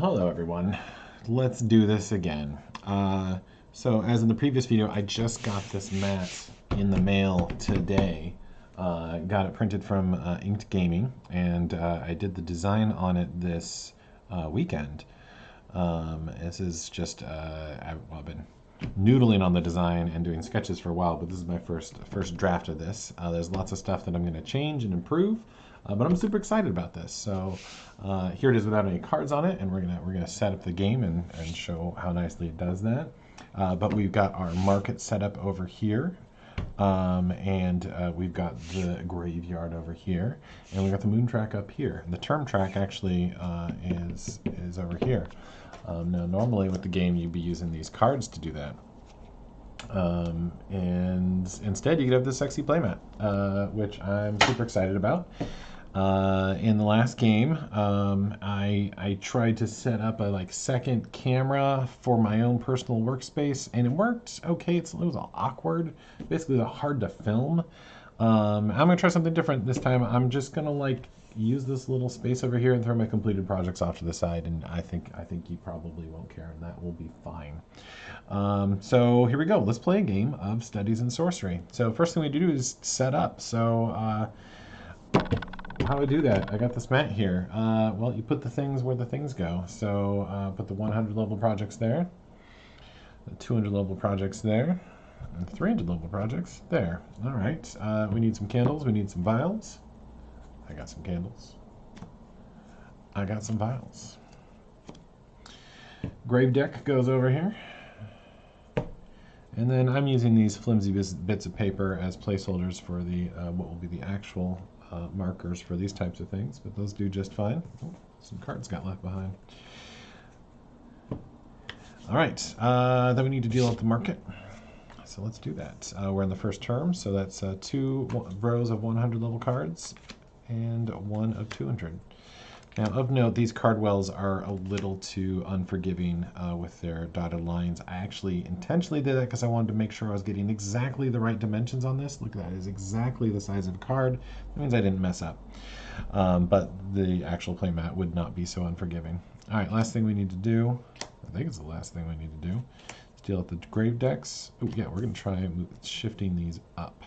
Hello everyone. Let's do this again. So as in the previous video, I just got this mat in the mail today. Got it printed from Inked Gaming, and I did the design on it this weekend. This is just I've been noodling on the design and doing sketches for a while, but this is my first draft of this. There's lots of stuff that I'm going to change and improve, but I'm super excited about this. So here it is without any cards on it, and we're gonna set up the game and show how nicely it does that. But we've got our market set up over here. And we've got the graveyard over here, and we've got the moon track up here. And the term track actually is over here. Now, normally with the game, you'd be using these cards to do that. And instead, you could have this sexy playmat, which I'm super excited about. In the last game, I tried to set up a second camera for my own personal workspace, and it worked okay. It was all awkward, basically hard to film. I'm gonna try something different this time. I'm just gonna use this little space over here and throw my completed projects off to the side, and I think you probably won't care, and that will be fine. So here we go. Let's play a game of Studies in Sorcery. So first thing we do is set up. So how do I do that? I got this mat here. Well, you put the things where the things go. So put the 100 level projects there, the 200 level projects there, and 300 level projects there. All right. We need some candles. We need some vials. I got some candles. I got some vials. Grave deck goes over here. And then I'm using these flimsy bits of paper as placeholders for the what will be the actual markers for these types of things, but those do just fine. Oh, some cards got left behind. All right, then we need to deal with the market. So let's do that. We're in the first term, so that's two rows of 100 level cards and one of 200. Now, of note, these card wells are a little too unforgiving with their dotted lines. I actually intentionally did that because I wanted to make sure I was getting exactly the right dimensions on this. Look at that, it's exactly the size of a card. That means I didn't mess up. But the actual playmat would not be so unforgiving. All right, last thing we need to do, I think it's the last thing we need to do, is deal with the grave decks. Oh yeah, we're gonna try shifting these up.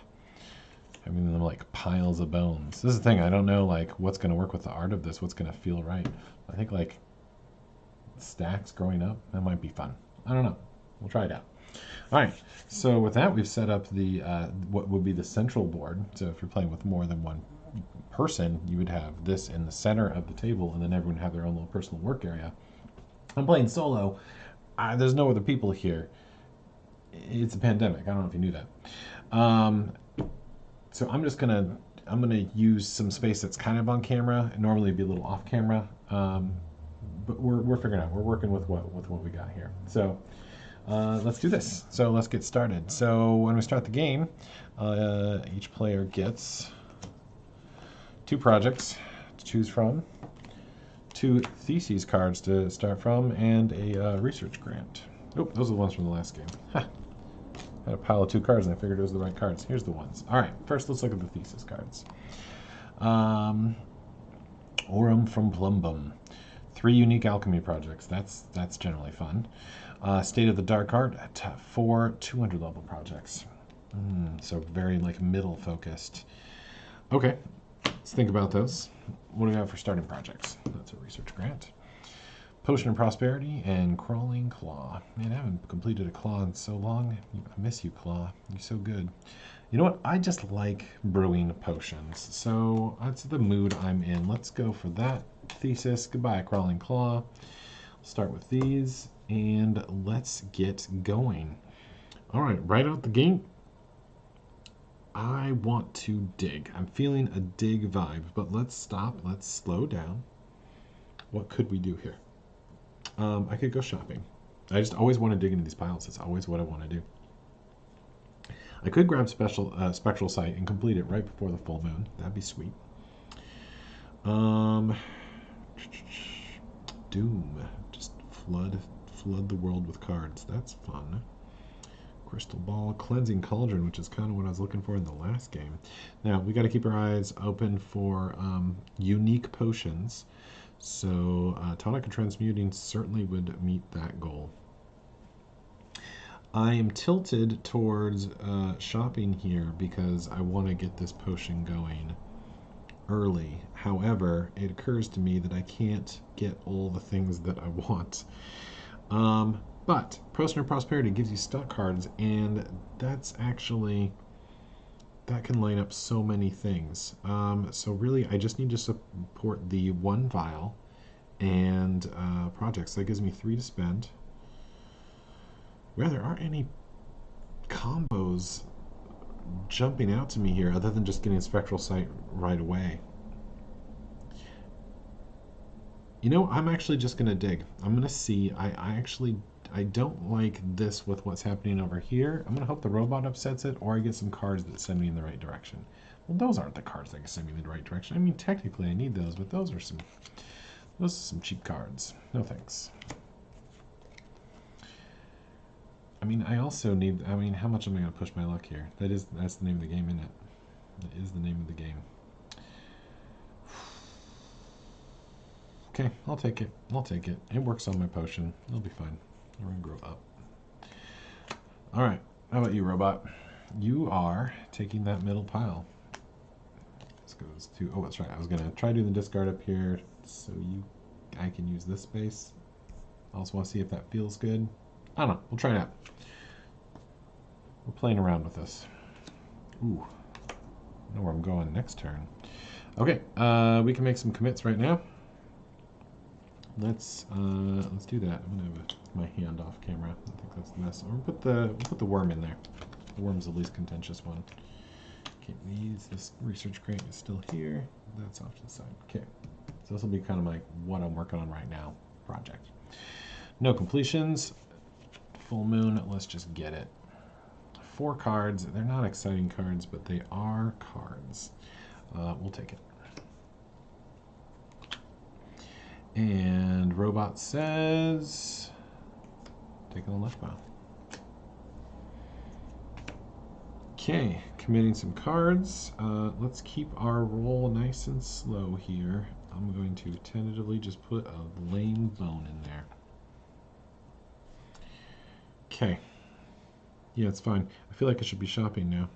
Having them like piles of bones. This is the thing, I don't know what's going to work with the art of this, what's going to feel right. I think stacks growing up, that might be fun. I don't know. We'll try it out. All right, so with that, we've set up the what would be the central board. So if you're playing with more than one person, you would have this in the center of the table, and then everyone would have their own little personal work area. I'm playing solo. There's no other people here. It's a pandemic. I don't know if you knew that. So I'm gonna use some space that's kind of on camera. Normally it'd be a little off camera, but we're figuring out. We're working with what we got here. So let's do this. So let's get started. So when we start the game, each player gets 2 projects to choose from, 2 theses cards to start from, and a research grant. Oh, those are the ones from the last game. Ha. Had a pile of 2 cards, and I figured it was the right cards. Here's the ones. All right, first let's look at the thesis cards. Aurum from Plumbum. 3 unique alchemy projects. That's generally fun. State of the Dark Art at 4 200 level projects. So very middle focused. Okay, let's think about those. What do we have for starting projects? That's a research grant. Potion of Prosperity and Crawling Claw. Man, I haven't completed a claw in so long. I miss you, Claw. You're so good. You know what? I just like brewing potions. So that's the mood I'm in. Let's go for that thesis. Goodbye, Crawling Claw. Start with these, and let's get going. All right, right out the gate, I want to dig. I'm feeling a dig vibe, but let's stop. Let's slow down. What could we do here? I could go shopping. I just always want to dig into these piles. It's always what I want to do. I could grab Spectral Sight and complete it right before the full moon. That'd be sweet. Doom. Just flood the world with cards. That's fun. Crystal Ball, Cleansing Cauldron, which is kind of what I was looking for in the last game. Now, we got to keep our eyes open for unique potions. So tonic and transmuting certainly would meet that goal. I am tilted towards shopping here because I want to get this potion going early. However, it occurs to me that I can't get all the things that I want. But Potion of Prosperity gives you stock cards, and that's actually, that can line up so many things. So really, I just need to support the one vial and projects. So that gives me 3 to spend. Well, there aren't any combos jumping out to me here other than just getting Spectral Sight right away. You know, I'm actually just going to dig. I'm going to see. I don't like this with what's happening over here. I'm going to hope the robot upsets it, or I get some cards that send me in the right direction. Well, those aren't the cards that can send me in the right direction. I mean, technically I need those, but those are some cheap cards. No thanks. I mean, I also need, I mean, how much am I going to push my luck here? That's the name of the game, isn't it? That is the name of the game. Okay, I'll take it. I'll take it. It works on my potion. It'll be fine. We're going to grow up. All right. How about you, robot? You are taking that middle pile. This goes to, oh, that's right. I was going to try doing the discard up here so I can use this space. I also want to see if that feels good. I don't know. We'll try it out. We're playing around with this. Ooh. I know where I'm going next turn. Okay. We can make some commits right now. Let's do that. I'm gonna have my hand off camera. I think that's the mess. We'll put the worm in there. The worm's the least contentious one. Okay, this research crate is still here. That's off to the side. Okay, so this will be kind of like what I'm working on right now project. No completions. Full moon. Let's just get it. 4 cards. They're not exciting cards, but they are cards. We'll take it. And robot says, take on the left pile. Okay, committing some cards. Let's keep our roll nice and slow here. I'm going to tentatively just put a lame bone in there. Okay. Yeah, it's fine. I feel like I should be shopping now.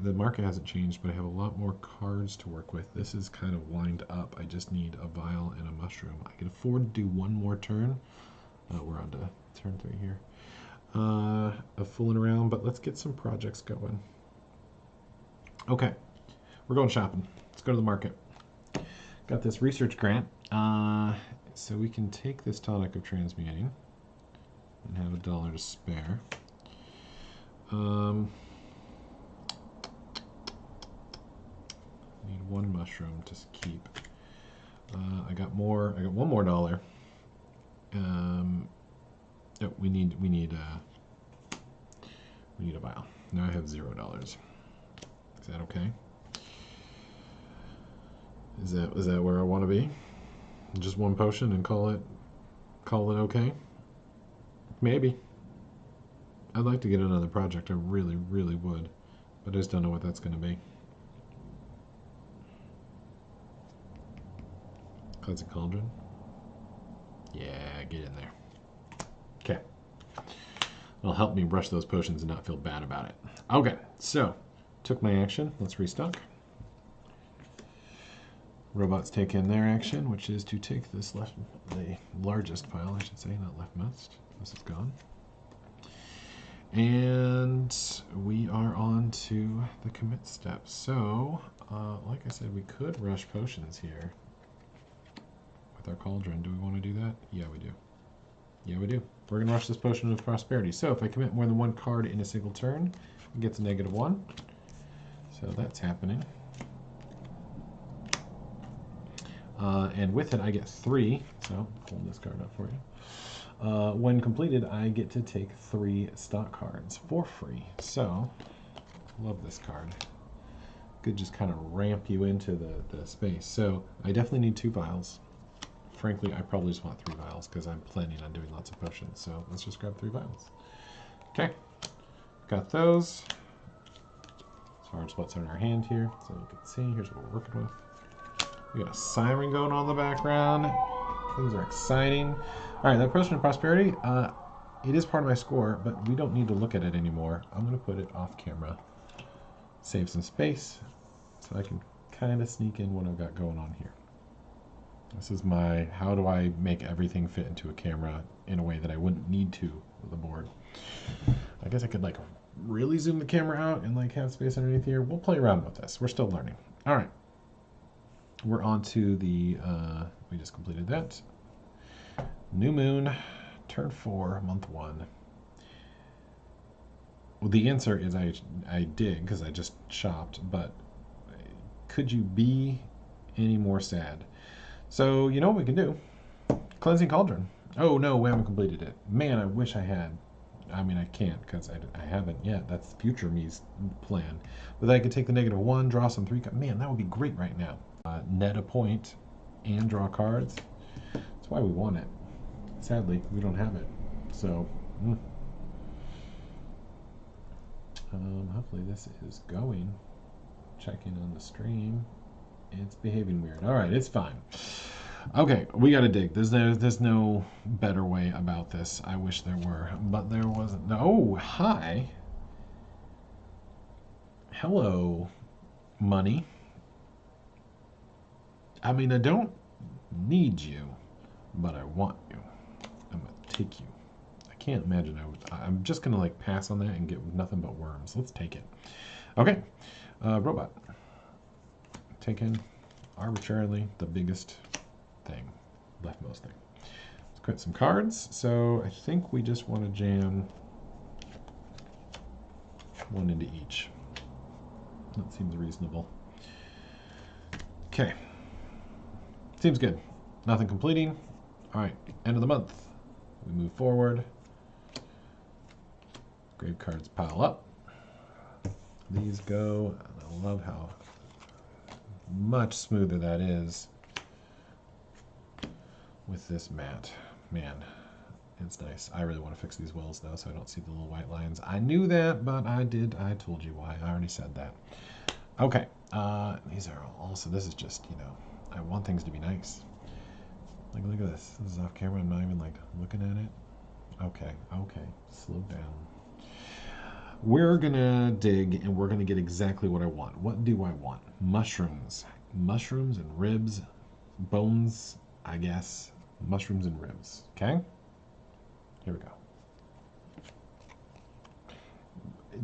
The market hasn't changed, but I have a lot more cards to work with. This is kind of lined up. I just need a vial and a mushroom. I can afford to do one more turn. We're on to turn 3 here. Of fooling around, but let's get some projects going. Okay, we're going shopping. Let's go to the market. Got this research grant, so we can take this tonic of transmuting and have $1 to spare. Need 1 mushroom to keep. I got $1 more. Oh, we need a vial. Now I have $0. Is that okay? Is that where I want to be? Just 1 potion and call it okay? Maybe. I'd like to get another project. I really, really would, but I just don't know what that's going to be. Cleansing Cauldron. Yeah, get in there. Okay. It'll help me brush those potions and not feel bad about it. Okay, so took my action. Let's restock. Robots take in their action, which is to take this the largest pile, I should say, not leftmost. This is gone. And we are on to the commit step. So, like I said, we could rush potions here with our cauldron. Do we want to do that? Yeah, we do. Yeah, we do. We're going to rush this potion of prosperity. So if I commit more than 1 card in a single turn, it gets a -1. So that's happening. And with it, I get 3. So I'll hold this card up for you. When completed, I get to take 3 stock cards for free. So, love this card. Could just kind of ramp you into the space. So, I definitely need 2 vials. Frankly, I probably just want 3 vials because I'm planning on doing lots of potions. So, let's just grab 3 vials. Okay, got those. As far as what's in our hand here, so you can see, here's what we're working with. We got a siren going on in the background. Things are exciting. All right, that Potion of Prosperity, it is part of my score, but we don't need to look at it anymore. I'm going to put it off camera. Save some space so I can kind of sneak in what I've got going on here. This is my, how do I make everything fit into a camera in a way that I wouldn't need to with a board. I guess I could like really zoom the camera out and like have space underneath here. We'll play around with this. We're still learning. All right. We're on to the, we just completed that. New moon, turn 4, month 1. Well, the answer is I did because I just shopped, but could you be any more sad? So, you know what we can do? Cleansing Cauldron. Oh, no, we haven't completed it. Man, I wish I had. I mean, I can't because I haven't yet. That's future me's plan. But then I could take the -1, draw some 3 cards. Man, that would be great right now. Net a point and draw cards. That's why we want it. Sadly, we don't have it. So, hopefully this is going. Checking on the stream. It's behaving weird. All right, it's fine. Okay, we got to dig. There's no better way about this. I wish there were, but there wasn't. Oh, hi. Hello, money. I mean, I don't need you, but I want you. I'm going to take you. I can't imagine I'm just going to like pass on that and get nothing but worms. Let's take it. Okay, robot. Taken arbitrarily the biggest thing, leftmost thing. Let's cut some cards. So I think we just want to jam 1 into each. That seems reasonable. Okay. Seems good. Nothing completing. All right, end of the month. We move forward. Grave cards pile up. These go. I love how much smoother that is with this mat. Man, it's nice. I really want to fix these wells though, so I don't see the little white lines. I knew that, but I told you why. I already said that. Okay, these are also, this is just, you know, I want things to be nice. Like, look at this. This is off camera. I'm not even like looking at it. Okay, slow down. We're gonna dig and we're gonna get exactly what I want. What do I want? Mushrooms. Mushrooms and ribs. Bones, I guess. Mushrooms and ribs. Okay? Here we go.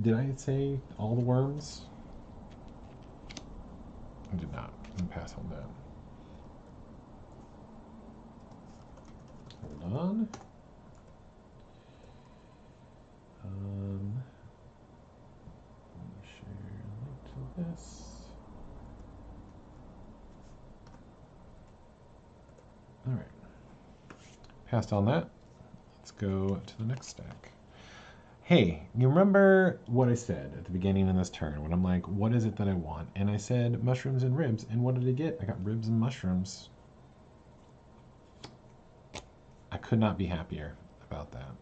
Did I say all the worms? I did not. I'm gonna pass on that. Hold on. Share link to this. All right. Passed on that. Let's go to the next stack. Hey, you remember what I said at the beginning of this turn when I'm like, what is it that I want? And I said mushrooms and ribs. And what did I get? I got ribs and mushrooms. I could not be happier about that.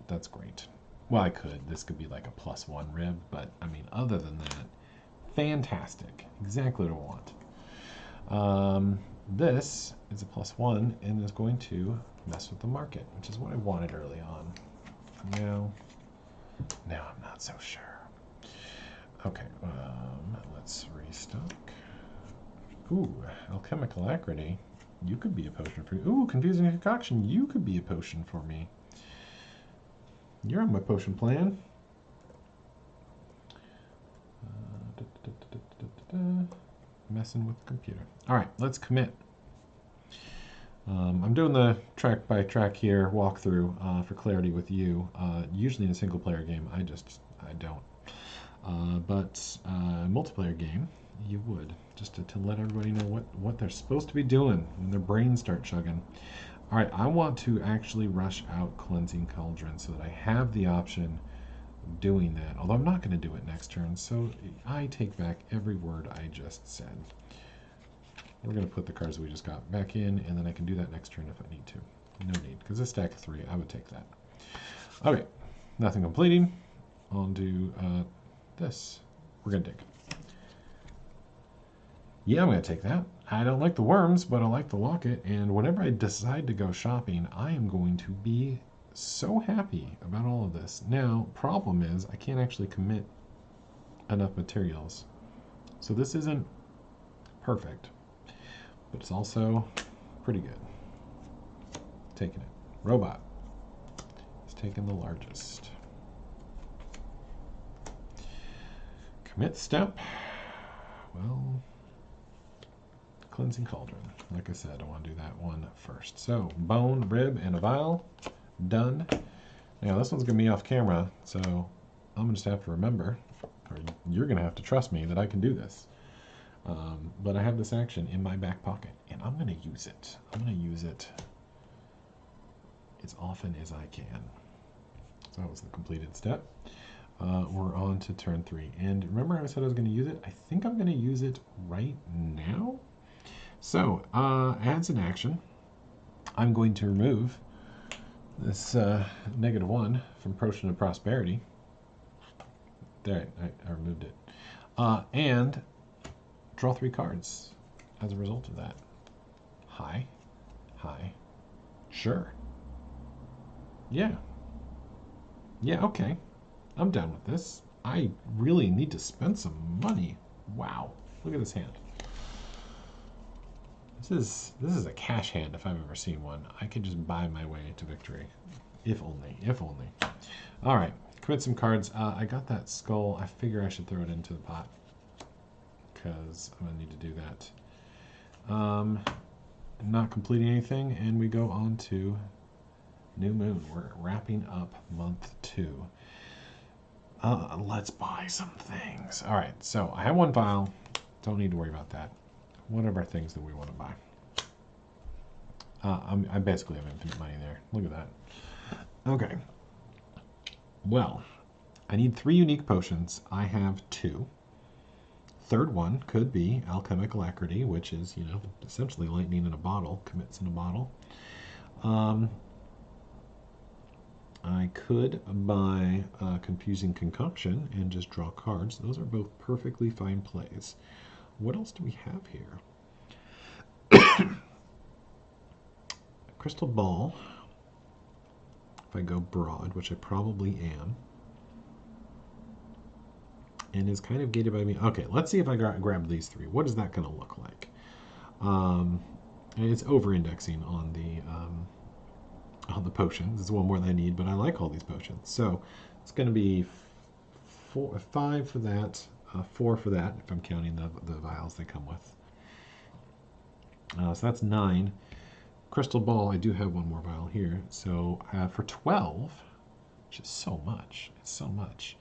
That's great. Well, I could. This could be like a +1 rib, but I mean, other than that, fantastic. Exactly what I want. This is a +1 and is going to mess with the market, which is what I wanted early on. Now I'm not so sure. Okay, let's restock. Ooh, alchemical alacrity. You could be a potion for me. Ooh, confusing concoction. You could be a potion for me. You're on my potion plan. Messing with the computer. All right, let's commit. I'm doing the track by track here walkthrough for clarity with you. Usually in a single player game, I don't. But multiplayer game, you would, just to let everybody know what they're supposed to be doing when their brains start chugging. All right, I want to actually rush out Cleansing Cauldron so that I have the option of doing that, although I'm not going to do it next turn, so I take back every word I just said. We're going to put the cards that we just got back in, and then I can do that next turn if I need to. No need, because this stack of 3, I would take that. Okay, nothing completing. On to this. We're going to dig. Yeah, I'm going to take that. I don't like the worms, but I like the locket, and whenever I decide to go shopping, I am going to be so happy about all of this. Now, problem is, I can't actually commit enough materials. So this isn't perfect, but it's also pretty good. Taking it. Robot. It's taking the largest. Commit step. Well, cleansing cauldron. Like I said, I want to do that one first. So, bone, rib, and a vial. Done. Now, this one's going to be off camera, so I'm going to just have to remember, or you're going to have to trust me that I can do this. But I have this action in my back pocket, and I'm going to use it. I'm going to use it as often as I can. So that was the completed step. We're on to turn 3. And remember I said I was going to use it? I think I'm going to use it right now. So, as an action, I'm going to remove this -1 from Potion of Prosperity. There, I removed it. And draw 3 cards as a result of that. High, sure. Yeah, okay. I'm done with this. I really need to spend some money. Wow, look at this hand. This is a cash hand if I've ever seen one. I could just buy my way to victory. If only. All right, commit some cards. I got that skull. I figure I should throw it into the pot because I'm gonna need to do that. Not completing anything, and we go on to New Moon. We're wrapping up month 2. Let's buy some things. All right, so I have 1 vial. Don't need to worry about that. What are our things that we want to buy? I basically have infinite money there. Look at that. Okay. Well, I need 3 unique potions. I have 2. Third one could be Alchemical Alacrity, which is, essentially lightning in a bottle, commits in a bottle. I could buy Confusing Concoction and just draw cards. Those are both perfectly fine plays. What else do we have here? Crystal Ball. If I go broad, which I probably am. And is kind of gated by me. Okay, let's see if I grab these 3. What is that going to look like? And it's over-indexing on the potions. It's 1 more than I need, but I like all these potions. So it's going to be 5 for that. 4 for that, if I'm counting the vials they come with. So that's 9. Crystal Ball, I do have 1 more vial here. So for 12, which is so much. It's so much.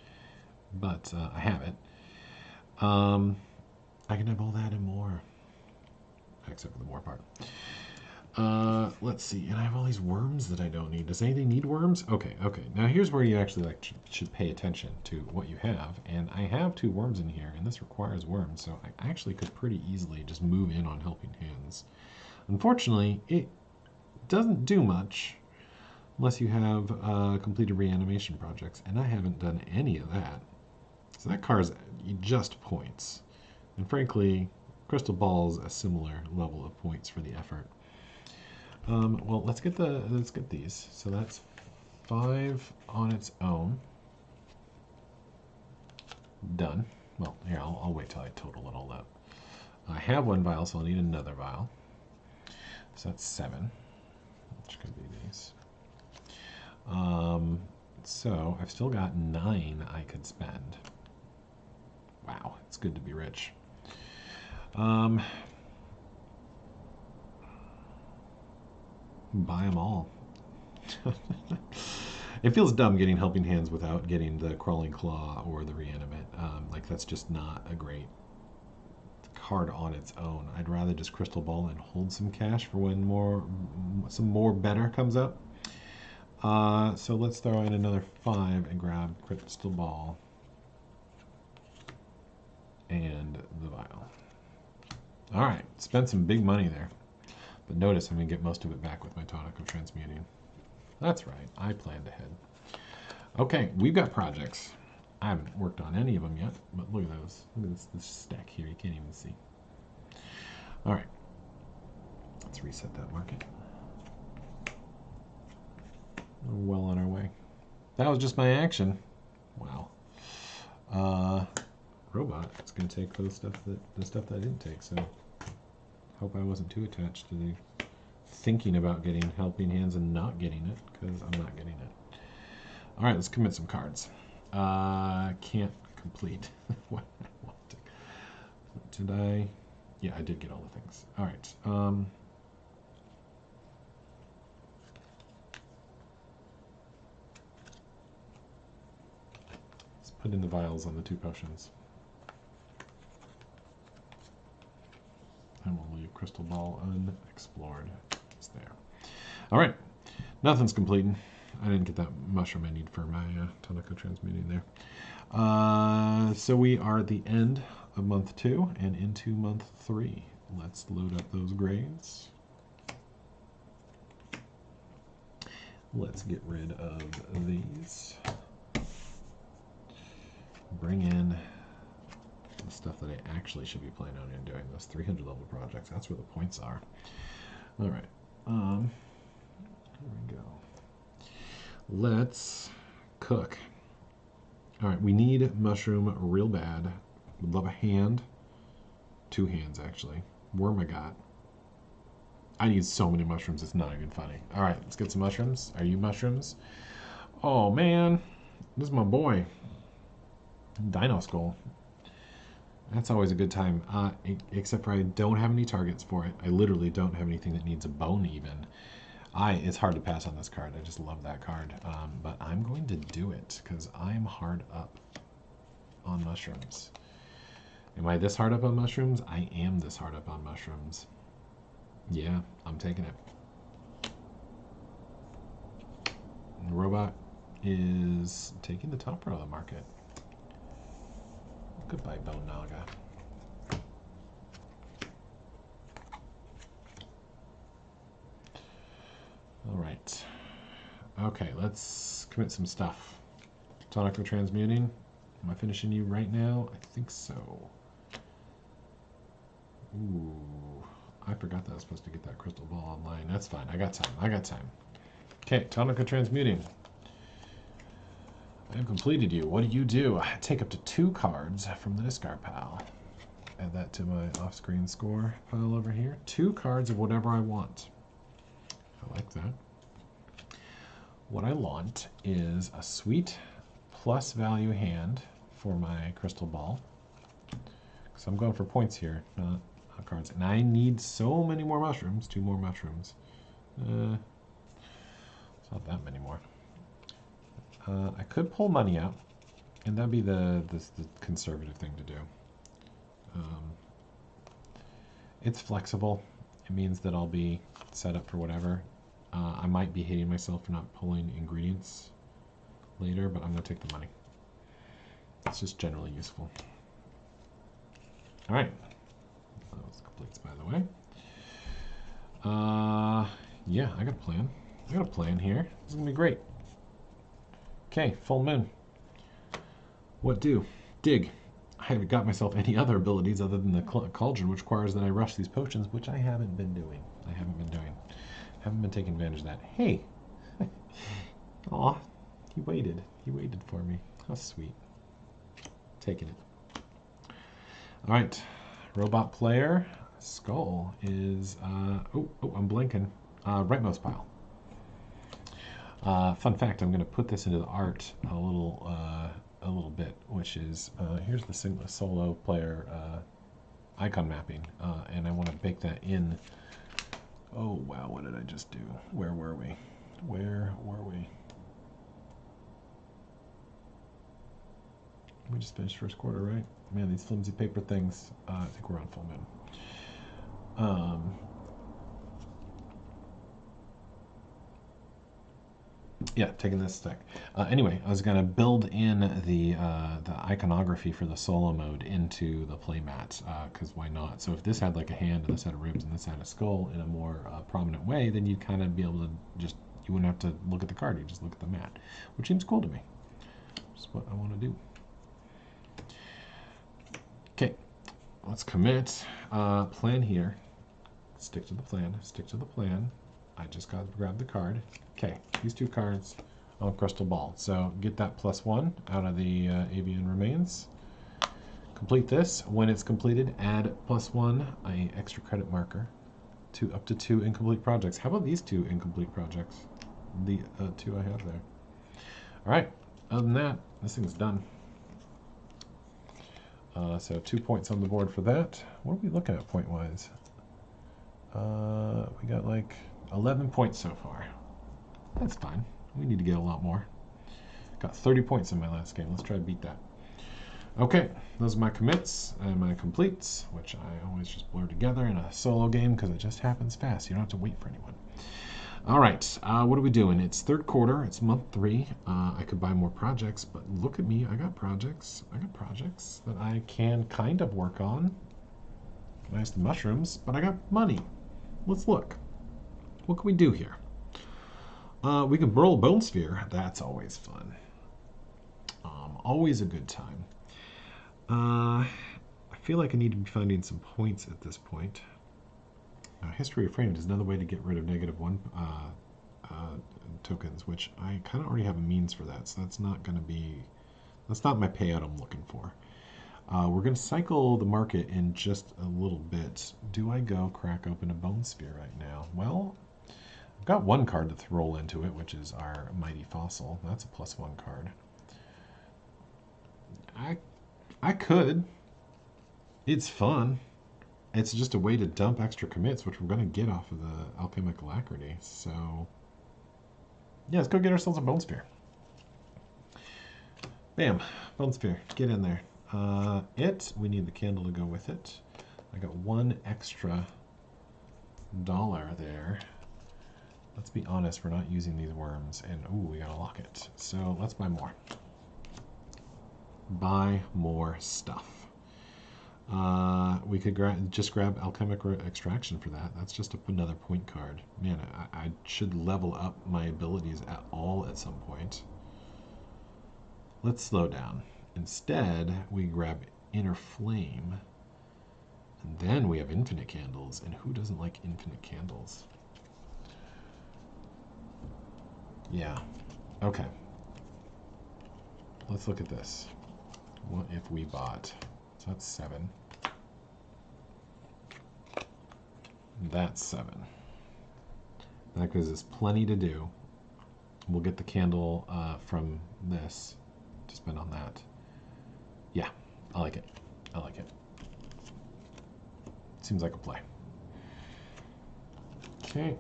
But I have it. I can have all that and more. Except for the more part. Let's see. And I have all these worms that I don't need. Does anything need worms? Okay. Now here's where you actually should pay attention to what you have. And I have 2 worms in here, and this requires worms. So I actually could pretty easily just move in on Helping Hands. Unfortunately, it doesn't do much unless you have completed reanimation projects. And I haven't done any of that. So that card's just points. And frankly, Crystal Ball's a similar level of points for the effort. Well, let's get these. So that's 5 on its own. Done. Well, here, I'll wait till I total it all up. I have 1 vial, so I'll need another vial. So that's 7, which could be these. So I've still got 9 I could spend. Wow, it's good to be rich. Buy them all. It feels dumb getting Helping Hands without getting the Crawling Claw or the Reanimate. Like, that's just not a great card on its own. I'd rather just Crystal Ball and hold some cash for when some more better comes up. So let's throw in another 5 and grab Crystal Ball and the vial. All right, spent some big money there. But notice I'm going to get most of it back with my Tonic of Transmuting. That's right, I planned ahead. Okay, we've got projects. I haven't worked on any of them yet, but look at those. Look at this stack here, you can't even see. All right, Let's reset that market. We're well on our way. That was just my action. Wow. Robot is going to take the stuff that I didn't take. So hope I wasn't too attached to the thinking about getting helping hands and not getting it, because I'm not getting it. All right, let's commit some cards. Can't complete what I wanted. Did I? Yeah, I did get all the things. All right. Let's put in the vials on the 2 potions. And we'll leave Crystal Ball unexplored. It's there. All right. Nothing's completing. I didn't get that mushroom I need for my Tonico transmuting there. So we are at the end of month 2 and into month 3. Let's load up those grades. Let's get rid of these. Bring in the stuff that I actually should be planning on doing, those 300 level projects. That's where the points are. All right. Here we go. Let's cook. All right, we need mushroom real bad. Would love a hand. 2 hands, actually. Worm I got. I need so many mushrooms, it's not even funny. All right, let's get some mushrooms. Are you mushrooms? Oh, man. This is my boy. Dino Skull. That's always a good time, except for I don't have any targets for it. I literally don't have anything that needs a bone even. It's hard to pass on this card. I just love that card. But I'm going to do it because I'm hard up on mushrooms. Am I this hard up on mushrooms? I am this hard up on mushrooms. Yeah, I'm taking it. The robot is taking the top row of the market. Goodbye, Bone Naga. All right. Okay, let's commit some stuff. Tonico transmuting. Am I finishing you right now? I think so. Ooh, I forgot that I was supposed to get that crystal ball online. That's fine. I got time. I got time. Okay, Tonico transmuting. I have completed you. What do you do? I take up to 2 cards from the discard pile. Add that to my off-screen score pile over here. 2 cards of whatever I want. I like that. What I want is a sweet plus value hand for my crystal ball. So I'm going for points here, not cards. And I need so many more mushrooms. 2 more mushrooms. It's not that many more. I could pull money out, and that'd be the conservative thing to do. It's flexible. It means that I'll be set up for whatever. I might be hating myself for not pulling ingredients later, but I'm going to take the money. It's just generally useful. All right. That was completes, by the way. Yeah, I got a plan. I got a plan here. This is going to be great. Okay, full moon. What do? Dig. I haven't got myself any other abilities other than the cauldron, which requires that I rush these potions, which I haven't been doing. Haven't been taking advantage of that. Hey! Aw, he waited. He waited for me. How sweet. Taking it. All right, robot player. Skull is, oh, I'm blinking. Rightmost pile. Fun fact, I'm going to put this into the art a little bit, which is, here's the solo player icon mapping, and I want to bake that in. Oh, wow, what did I just do? Where were we? We just finished first quarter, right? Man, these flimsy paper things. I think we're on full moon. Yeah, taking this stack. Anyway, I was going to build in the iconography for the solo mode into the playmat, because why not? So if this had like a hand, and this had ribs, and this had a skull in a more prominent way, then you'd kind of be able to you wouldn't have to look at the card, you just look at the mat, which seems cool to me. That's what I want to do. Okay, let's commit. Plan here. Stick to the plan. Stick to the plan. I just got to grab the card. Okay, these 2 cards on Crystal Ball. So get that +1 out of the Avian Remains. Complete this. When it's completed, add +1, an extra credit marker, to up to 2 incomplete projects. How about these 2 incomplete projects? The 2 I have there. All right. Other than that, this thing's done. So 2 points on the board for that. What are we looking at point-wise? We got like 11 points so far. That's fine. We need to get a lot more. Got 30 points in my last game. Let's try to beat that. Okay, those are my commits and my completes, which I always just blur together in a solo game because it just happens fast. You don't have to wait for anyone. All right, what are we doing? It's 3rd quarter. It's month 3. I could buy more projects, but look at me. I got projects. I got projects that I can kind of work on. Nice mushrooms, but I got money. Let's look. What can we do here? We can burl a bone sphere. That's always fun. Always a good time. I feel like I need to be finding some points at this point. History of Frame is another way to get rid of -1 tokens, which I kind of already have a means for that, so that's not going to be, that's not my payout I'm looking for. We're going to cycle the market in just a little bit. Do I go crack open a bone sphere right now? Well, I've got 1 card to throw into it, which is our Mighty Fossil. That's a +1 card. I could. It's fun. It's just a way to dump extra commits, which we're going to get off of the Alchemic Alacrity. So, yeah, let's go get ourselves a Bone Sphere. Bam. Bone Sphere. Get in there. We need the candle to go with it. I got 1 extra dollar there. Let's be honest, we're not using these worms. And, ooh, we got to lock it. So let's buy more. Buy more stuff. We could just grab Alchemic Extraction for that. That's just another point card. Man, I should level up my abilities at all at some point. Let's slow down. Instead, we grab Inner Flame. And then we have Infinite Candles. And who doesn't like Infinite Candles? Yeah. Okay. Let's look at this. What if we bought... So that's 7. That's 7. That gives us plenty to do. We'll get the candle from this to spend on that. Yeah, I like it. I like it. Seems like a play. Okay.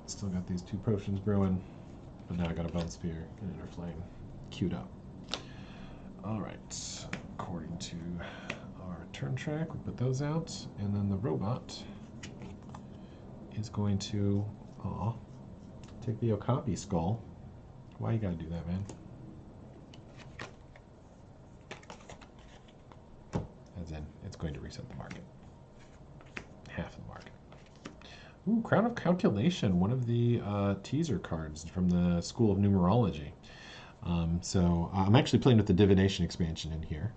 Still got these 2 potions brewing, but now I got a Bone Sphere and Inner Flame queued up. All right. According to our turn track, we put those out, and then the robot is going to take the Okapi skull. Why you gotta do that, man? As in, it's going to reset the market. Half the market. Ooh, Crown of Calculation, one of the teaser cards from the School of Numerology. So I'm actually playing with the Divination expansion in here.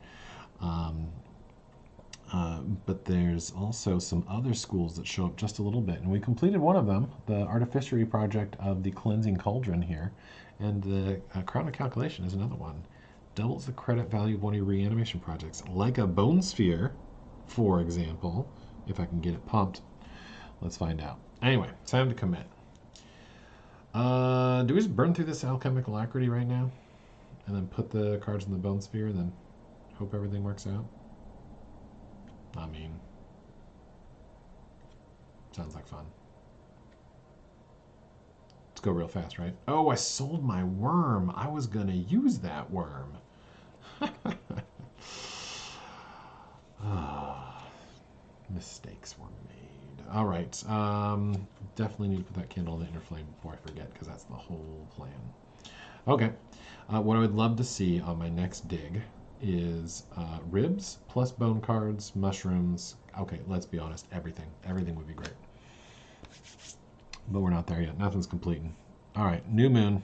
But there's also some other schools that show up just a little bit. And we completed one of them, the Artificery project of the Cleansing Cauldron here. And the Crown of Calculation is another one. Doubles the credit value of one of your reanimation projects. Like a Bone Sphere, for example, if I can get it pumped. Let's find out. Anyway, time to commit. Do we just burn through this Alchemic Alacrity right now? And then put the cards in the Bone Sphere and then hope everything works out? I mean, sounds like fun. Let's go real fast, right? Oh, I sold my worm. I was going to use that worm. Mistakes were made. All right. Definitely need to put that candle in the Inner Flame before I forget, because that's the whole plan. Okay. What I would love to see on my next dig is ribs plus bone cards, mushrooms. Okay, let's be honest. Everything. Everything would be great. But we're not there yet. Nothing's completing. All right. New moon.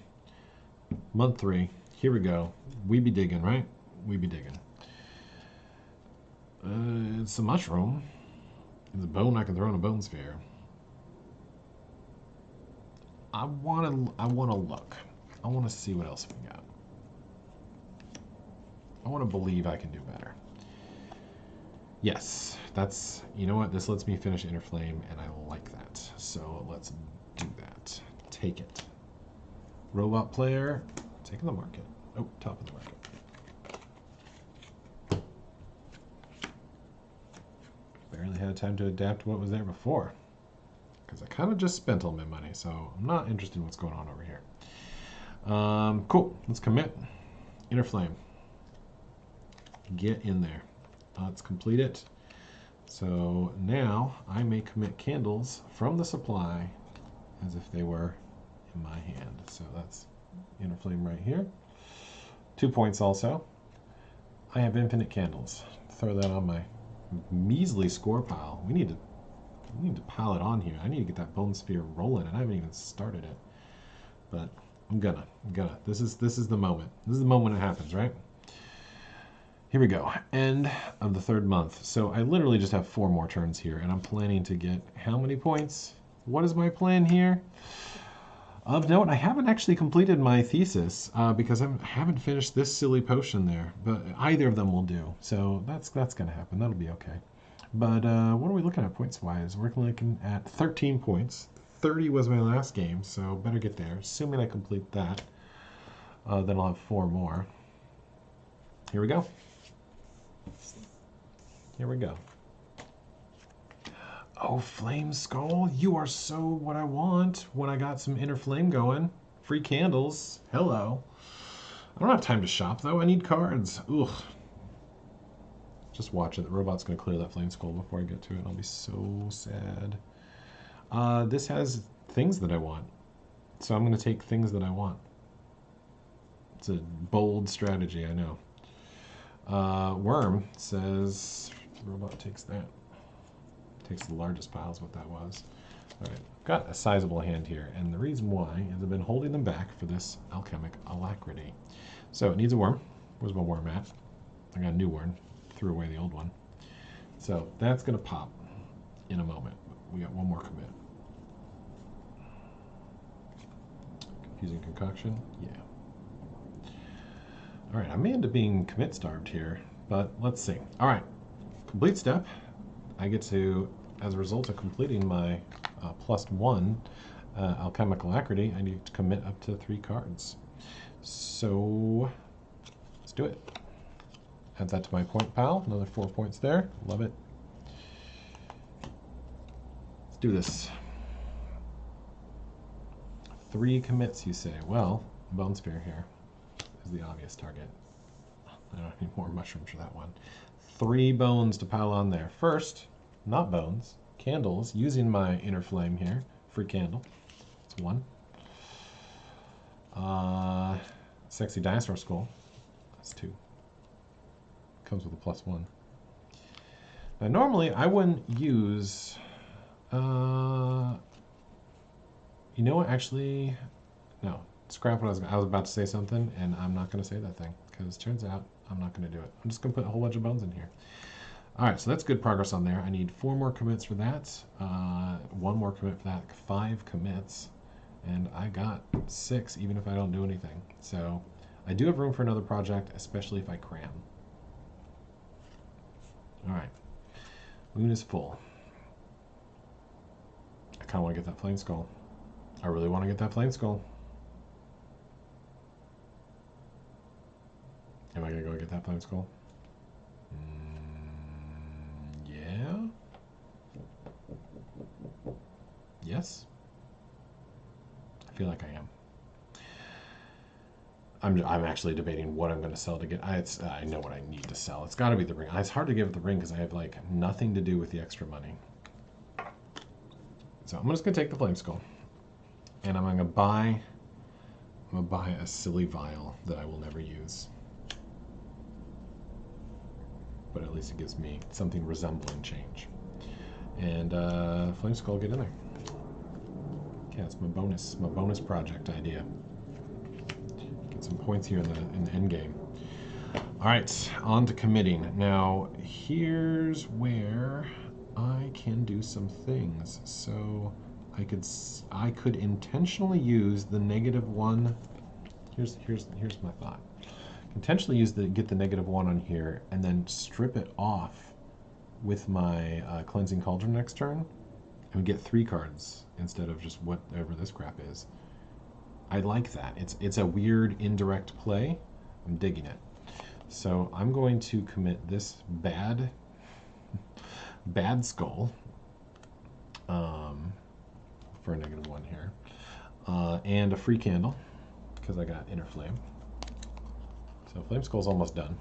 Month 3. Here we go. We be digging, right? We be digging. It's a mushroom. It's a bone I can throw in a Bone Sphere. I want to look. I want to see what else we got. I want to believe I can do better. Yes, that's, you know what? This lets me finish Inner Flame, and I like that. So let's do that. Take it. Robot player, taking the market. Oh, top of the market. Barely had time to adapt to what was there before, because I kind of just spent all my money, so I'm not interested in what's going on over here. Cool. Let's commit. Inner Flame. Get in there. Let's complete it. So now I may commit candles from the supply as if they were in my hand. So that's Inner Flame right here. 2 points also. I have infinite candles. Throw that on my measly score pile. We need to pile it on here. I need to get that bone sphere rolling, and I haven't even started it. But I'm gonna. This is the moment. This is the moment it happens, right? Here we go. End of the 3rd month. So I literally just have 4 more turns here, and I'm planning to get how many points? What is my plan here? Of note, I haven't actually completed my thesis because I haven't finished this silly potion there, but either of them will do. So that's going to happen. That'll be okay. But what are we looking at points-wise? We're looking at 13 points. 30 was my last game, so better get there. Assuming I complete that, then I'll have 4 more. Here we go. Here we go. Oh, Flame Skull, you are so what I want when I got some Inner Flame going. Free candles. Hello. I don't have time to shop, though. I need cards. Ugh. Just watch it. The robot's going to clear that Flame Skull before I get to it. I'll be so sad. This has things that I want. So I'm going to take things that I want. It's a bold strategy, I know. Worm says the robot takes that. Takes the largest piles, what that was. All right, got a sizable hand here, and the reason why is I've been holding them back for this alchemic alacrity. So it needs a worm. Where's my worm at? I got a new one. Threw away the old one. So that's going to pop in a moment. We got 1 more commit. Confusing concoction? Yeah. All right, I may end up being commit starved here, but let's see. All right, complete step. I get to, as a result of completing my +1 alchemic alacrity, I need to commit up to 3 cards. So let's do it. Add that to my point pile. Another 4 points there. Love it. Let's do this. 3 commits, you say. Well, Bone Spear here is the obvious target. I don't need more mushrooms for that one. 3 bones to pile on there. First, not bones, candles, using my Inner Flame here. Free candle. It's 1. Sexy Dinosaur Skull. That's 2. Comes with a +1. Now, normally I wouldn't use. You know what? Actually, no. Scrap what I was about to say something, and I'm not going to say that thing because it turns out I'm not going to do it. I'm just going to put a whole bunch of bones in here. All right, so that's good progress on there. I need 4 more commits for that. 1 more commit for that. 5 commits, and I got 6, even if I don't do anything. So I do have room for another project, especially if I cram. All right, moon is full. I kind of want to get that Flame Skull. I really want to get that Flame Skull. Am I going to go get that Flame Skull? Yeah. Yes. I feel like I am. I'm actually debating what I'm going to sell to get. I know what I need to sell. It's got to be the ring. It's hard to give it the ring because I have like nothing to do with the extra money. So I'm just going to take the Flame Skull, and I'm going to buy a silly vial that I will never use. But at least it gives me something resembling change. And Flame Skull, get in there. Okay, that's my bonus project idea. Get some points here in the end game. All right, on to committing. Now, here's where I can do some things. So I could intentionally use the -1. Here's my thought. Intentionally get the -1 on here and then strip it off with my Cleansing Cauldron next turn, and we get 3 cards instead of just whatever this crap is. I like that. It's a weird indirect play. I'm digging it. So I'm going to commit this bad skull for a -1 here, and a free candle because I got Inner Flame. So Flame Skull's almost done,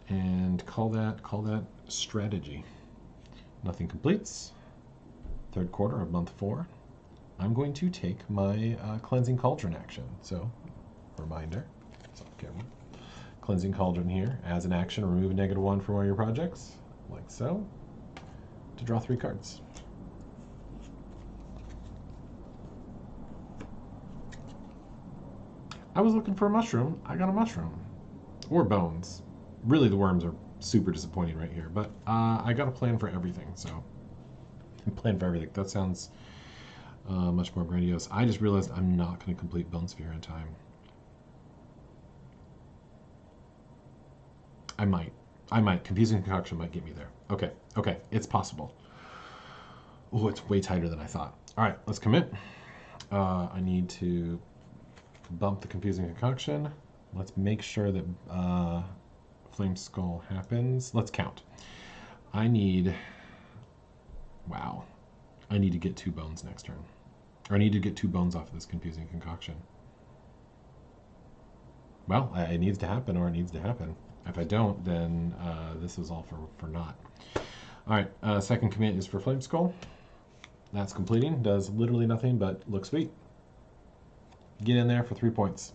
and call that strategy. Nothing completes. Third quarter of month 4. I'm going to take my Cleansing Cauldron action. So, reminder, so careful. Cleansing Cauldron here. As an action, remove a -1 from one of your projects, like so, to draw 3 cards. I was looking for a mushroom. I got a mushroom. Or bones. Really, the worms are super disappointing right here. But I got a plan for everything, so... Plan for everything. That sounds much more grandiose. I just realized I'm not going to complete Bone Sphere in time. I might. Confusing Concoction might get me there. Okay. It's possible. Oh, it's way tighter than I thought. All right, let's commit. I need to bump the Confusing Concoction. Let's make sure that Flame Skull happens. Let's count. I need to get 2 bones next turn. Or I need to get 2 bones off of this Confusing Concoction. Well, it needs to happen, or it needs to happen. If I don't, then this is all for naught. Alright, second commit is for Flame Skull. That's completing. Does literally nothing, but looks sweet. Get in there for 3 points.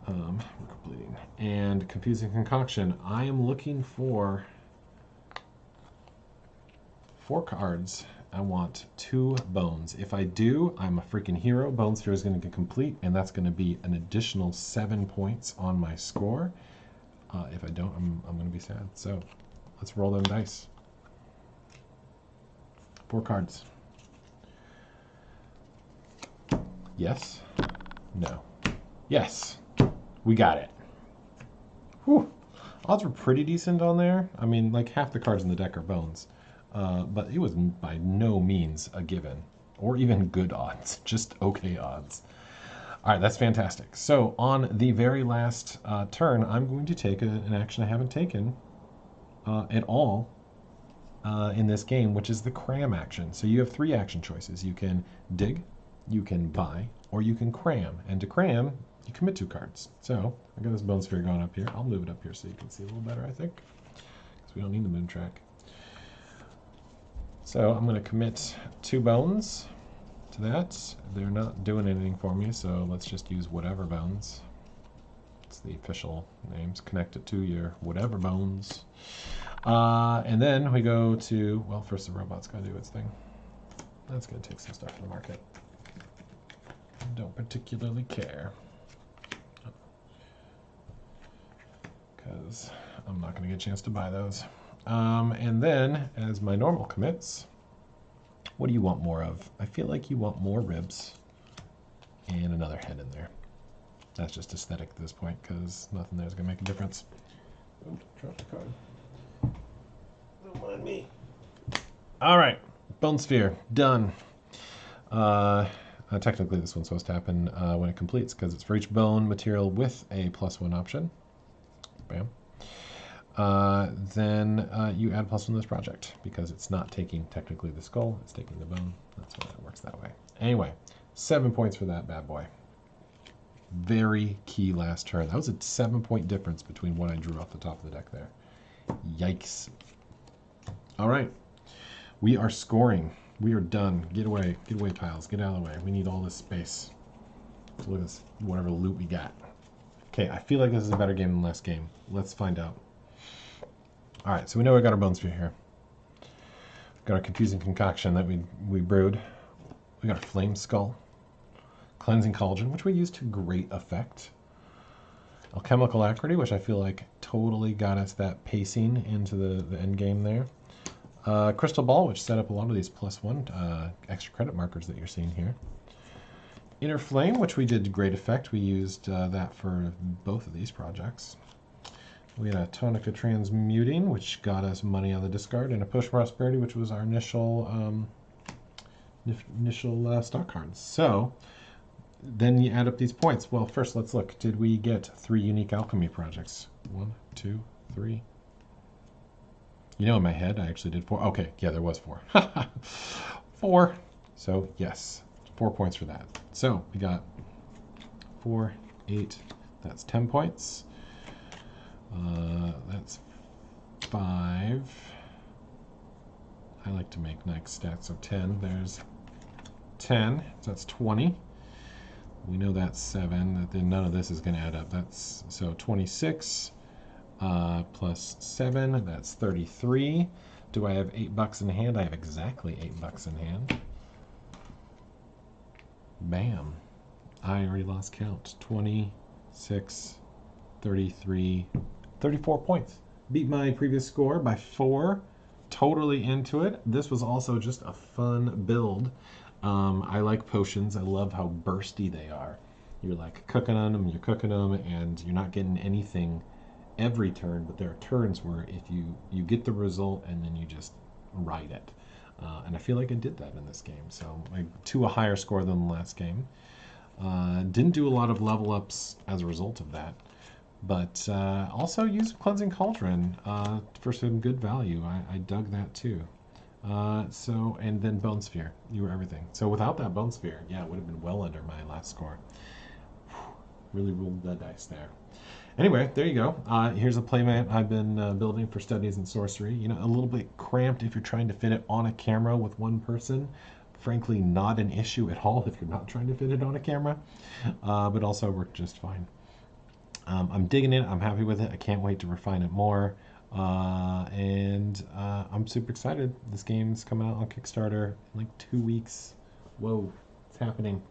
We're completing. And Confusing Concoction. I am looking for 4 cards. I want 2 bones. If I do, I'm a freaking hero. Bone Sphere is going to get complete, and that's going to be an additional 7 points on my score. If I don't, I'm going to be sad. So let's roll them dice. 4 cards. Yes. No. Yes. We got it. Whew. Odds were pretty decent on there. I mean, like half the cards in the deck are bones. But it was by no means a given, or even good odds, just okay odds. All right, that's fantastic. So on the very last turn, I'm going to take an action I haven't taken at all in this game, which is the cram action. So you have 3 action choices. You can dig, you can buy, or you can cram. And to cram, you commit 2 cards. So I got this Bone Sphere going up here. I'll move it up here so you can see a little better, I think, because we don't need the moon track. So I'm going to commit 2 bones to that. They're not doing anything for me, so let's just use whatever bones. It's the official names. Connect it to your whatever bones. And then we go to, well, first the robot's going to do its thing. That's going to take some stuff to the market. Don't particularly care, because I'm not going to get a chance to buy those. And then, as my normal commits, what do you want more of? I feel like you want more ribs and another head in there. That's just aesthetic at this point, because nothing there is going to make a difference. Oh, dropped the card. Don't mind me. All right, Bone Sphere, done. Technically, this one's supposed to happen when it completes, because it's for each bone material with a +1 option. Bam. Then you add +1 to this project, because it's not taking technically the skull, it's taking the bone. That's why it works that way. Anyway, 7 points for that bad boy. Very key last turn. That was a 7-point difference between what I drew off the top of the deck there. Yikes. All right, we are scoring. We are done. Get away, piles. Get out of the way. We need all this space. So look at this, whatever loot we got. Okay, I feel like this is a better game than last game. Let's find out. All right, so we know we got our Bone Sphere here. We've got our Confusing Concoction that we brewed. We got our Flame Skull. Cleansing Cauldron, which we used to great effect. Alchemical Alacrity, which I feel like totally got us that pacing into the end game there. Crystal Ball, which set up a lot of these +1 extra credit markers that you're seeing here. Inner Flame, which we did great effect. We used that for both of these projects. We had a Tonica Transmuting, which got us money on the discard, and a Push Prosperity, which was our initial stock cards. So then you add up these points. Well, first let's look. Did we get 3 unique alchemy projects? 1, 2, 3. You know, in my head, I actually did 4. Okay, yeah, there was 4. 4. So yes, 4 points for that. So we got 4, 8. That's 10 points. That's 5. I like to make nice stats of 10. There's 10. So that's 20. We know that's 7. Then none of this is going to add up. That's so 26 plus 7. That's 33. Do I have $8 in hand? I have exactly $8 in hand. Bam. I already lost count. 26, 33, 34 points. Beat my previous score by 4. Totally into it. This was also just a fun build. I like potions. I love how bursty they are. You're like cooking on them, and you're not getting anything every turn, but there are turns where if you get the result and then you just ride it. And I feel like I did that in this game. So to a higher score than the last game. Didn't do a lot of level ups as a result of that. But also used Cleansing Cauldron for some good value. I dug that too. And then Bone Sphere. You were everything. So without that Bone Sphere, yeah, it would have been well under my last score. Really rolled the dice there. Anyway, there you go. Here's a playmat I've been building for studies in sorcery. You know, a little bit cramped if you're trying to fit it on a camera with one person. Frankly, not an issue at all if you're not trying to fit it on a camera. But also worked just fine. I'm digging it. I'm happy with it. I can't wait to refine it more. I'm super excited. This game's coming out on Kickstarter in like 2 weeks. Whoa, it's happening.